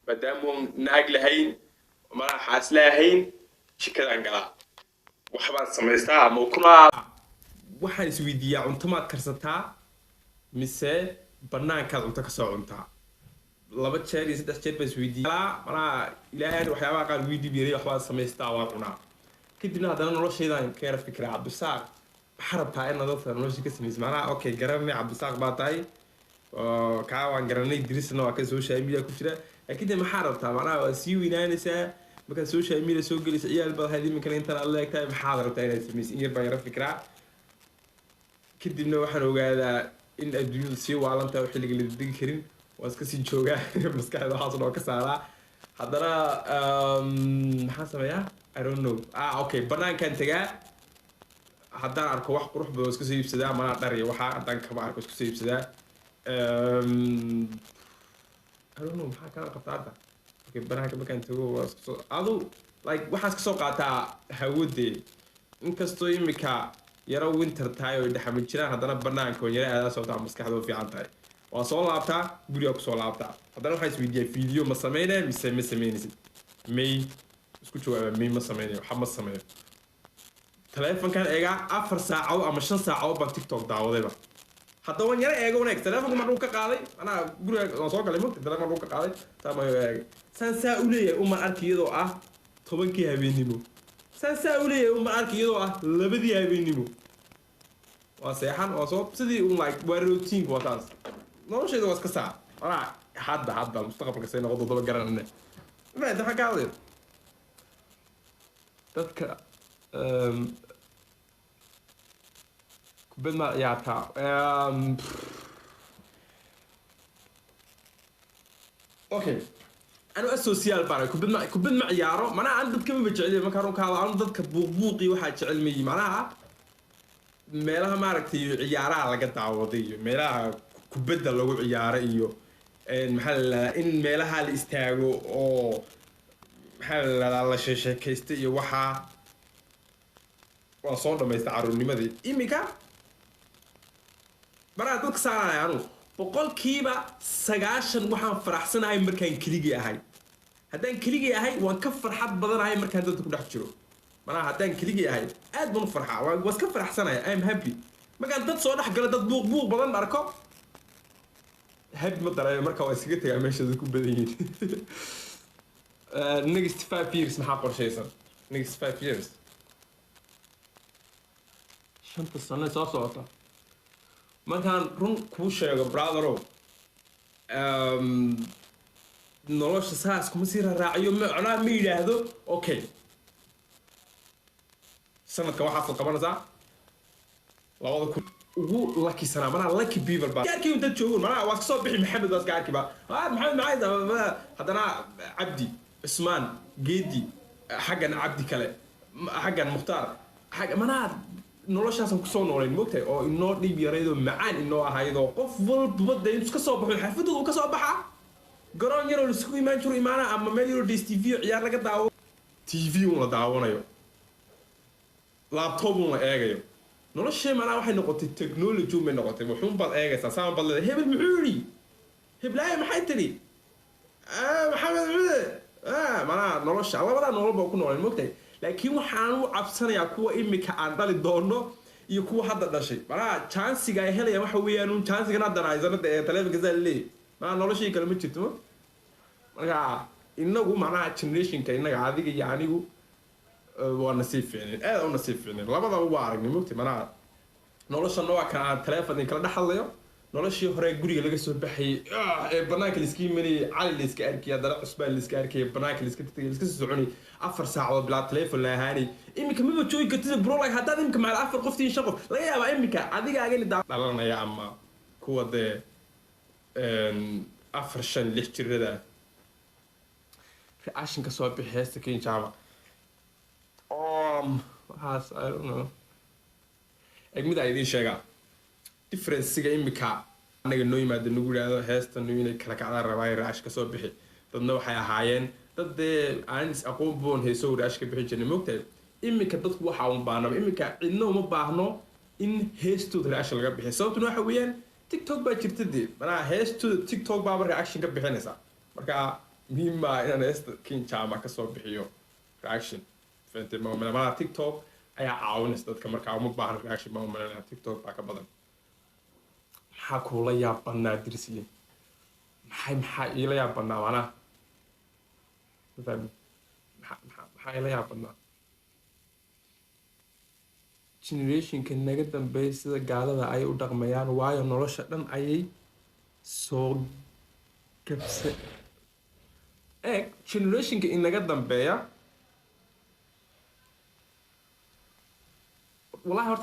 maadaama naag lahayn mara xaas lahayn jikadan galaa waxbaan samaystaa ama kuna waxaan isweydiiyaa cunto maad karsataa mise banaankaad cunto ka soo cuntaa laba jeer iyo saddex jeer baan isweydiiyaa manaa ilaahay waxyaabaha qaar weydiib yaray waxbaan samaystaa waan cunaa kadibna haddana noloshaydan ka yara fikiraa cabdisaaq waxaa rabtaa inaad dadka nolosha ka samaysa macnaha okay garanay cabdisaaq baa tahay kaa waan garanay dirisna waa ka social media ku jira laakiin maxaa rabtaa macnaha waa sii weynaanaysaa markaad social media soo gelaysa ciyaal baad hayd iminkan intaan aad leegtahay maxaad rabtaa inaad samaysa in yar baan yara fikiraa kadibna waxaan ogaadaa in adduunyadu sii waalantahay oo xilliga la degi karin waa iska sii joogaa maskaxda waxaas noo ka saaraa haddana maxaan sameeyaa I don't know okay banaankaan tagaa haddaan arko wax qurux badan iska soo iibsadaa manaa dhar iyo waxaa haddaan kaba arko iska soo iibsadaa I don't know maxaa kala qabtaa hadda okay banaanka markaan tago waa iska soo adu like waxaan iska soo qaataa hawadee inkastoo imika yaro winter tahay oo dhaxama jiraan haddana banaanka oo yara aadaa sababtaa maskaxda u fiican tahay waa soo laabtaa guriga ku soo laabtaa haddana waxaan isweydiiyaa video ma sameynaya mise ma sameynaysid may isku jawaaba may ma sameynayo waxa ma sameeyo telefonkan eega 4 saacadood ama 5 saacadood baan TikTok daawadayba hadda waan yara eega wanaag telefonka ma dhulka qaaday ana guriga waan soo galay mugti telefonka dhulka qaaday taama eega sansa u leeyahay uma arkiyadoo ah 10kii habeenimo sansa u leeyahay uma arkiyadoo ah 2dii habeenimo waa seexan waa soo sidii like waa routine waa taas noloshayda waa iska saa ana hadda mustaqbalka say noqdo daba garanayna ma inta xagga adeer dadka kubad ma ciyaartaa okay أنا أسوسيال بارك كبد مع يارو معناها عندك كم بتشعلي ما كانوا كهذا عند ضد كبوقي واحد علمي معناها ميلها ما ركتي عيارة على قطع عوضية ميلها كبد لو عيارة إيو محل إن ميلها الاستاجو أو محل على شيء كيستي وحى وصار ما يستعرون لماذا إميكا معناها ضد ساعة يعني بقول كيبا سجاشن وحن فرحسنا هاي مركان كليجي هاي هدان كليجي هاي وانكفر حد بدن هاي مركان ده تكون حجرو معناها هدان كليجي هاي قد من فرحة واسكفر حسنا هاي I'm happy ما كان ضد صوت حق ضد بوق بدن مركب happy مطر مركب واسكت يا ماشي تكون بدين next 5 years محاقر شيء صار next 5 years شنطة السنة صار markaan run kuu sheego brotherow nolosha saas kuma sii raaciyo macnaa ma yidhaahdo okay sanadka waxaad qabanaysaa 2000 ugu lucky sana manaa lucky people baa gaarkii inta joogo manaa waa soo bixi maxamed waas gaarkii baa maxamed macayda hadana cabdi ismaan geedi xagan cabdi kale xagan muxtaar xag manaa noloshaasan ku soo nooleen moogtay oo inoo dhib yaraydo macaan inoo ahaydo qof walba dadin iska soo baxo xafidadu ka soo baxa garoon yar oo isku imaan jiro imaana ama meel yar oo DStv ciyaar laga daawo TV uu la daawanayo laptop uu la eegayo noloshay maana waxay noqotay technology uu noqotay wuxuu bad eegaysaa saan bad leeyahay hebel muxuuri heblaay maxay tiri maxamed maana nolosha labada nolol baa ku nooleen moogtay laakiin waxaan u cabsanayaa kuwa imika aan dhali doono iyo kuwa hadda dhashay maraa chance-ga ay helayaan waxa weeyaan un chance-ga hadda haysanada ee telefonka zaalay ma noloshii kale ma jirto marka inagu macnaha generation-ka inaga adiga iyo anigu waa nasiib fiicneen aad u nasiib fiicneen labadaba waa aragnay moogtay maraa noloshana waa ka telefoon kala dhaxlayo noloshii hore guriga laga soo baxay ee banaanka liska imanay cali liska arkay hadana cusbaan liska arkay banaanka liska tagay liska soconay 4 saacadood bila telefoon la haani imika ma joogi kartid bro like hadda imika maal 4 qoftiin shaqo laga yaabaa imika adiga agani dhalanaya ama kuwa de 4-5 jirada reaction ka soo bixi heesta keen jaama has I don't know egmida ay idin sheegaa difference-ga imika anaga noo yimaado nagu yiraahdo heesta noo inay kala kacda rabay raash ka soo bixi dadna waxay ahaayeen dad aan is aqoon boon heeso raash ka bixi jirnay moogtay imika dadku waxa uu baahno imika cidna uma baahno in heestooda raash laga bixi sababtuna waxa weeyaan TikTok baa jirtadii maraa heestooda TikTok baa reaction ka bixinaysa marka مما أنا كين جامع كسر بحيو reaction فأنت ما من ما تيك توك أي عاون استد كمر كعوم بحر reaction ما من تيك توك باك بدن حكوا لي يا بنا درسي محي إلى يا بنا وانا فاهم محي إلى يا بنا generation kan naga dambeeyay sida gaalada ay u dhaqmayaan waayo nolosha dhan ayay soo gabsa generation ka inaga dambeeya wallahi horta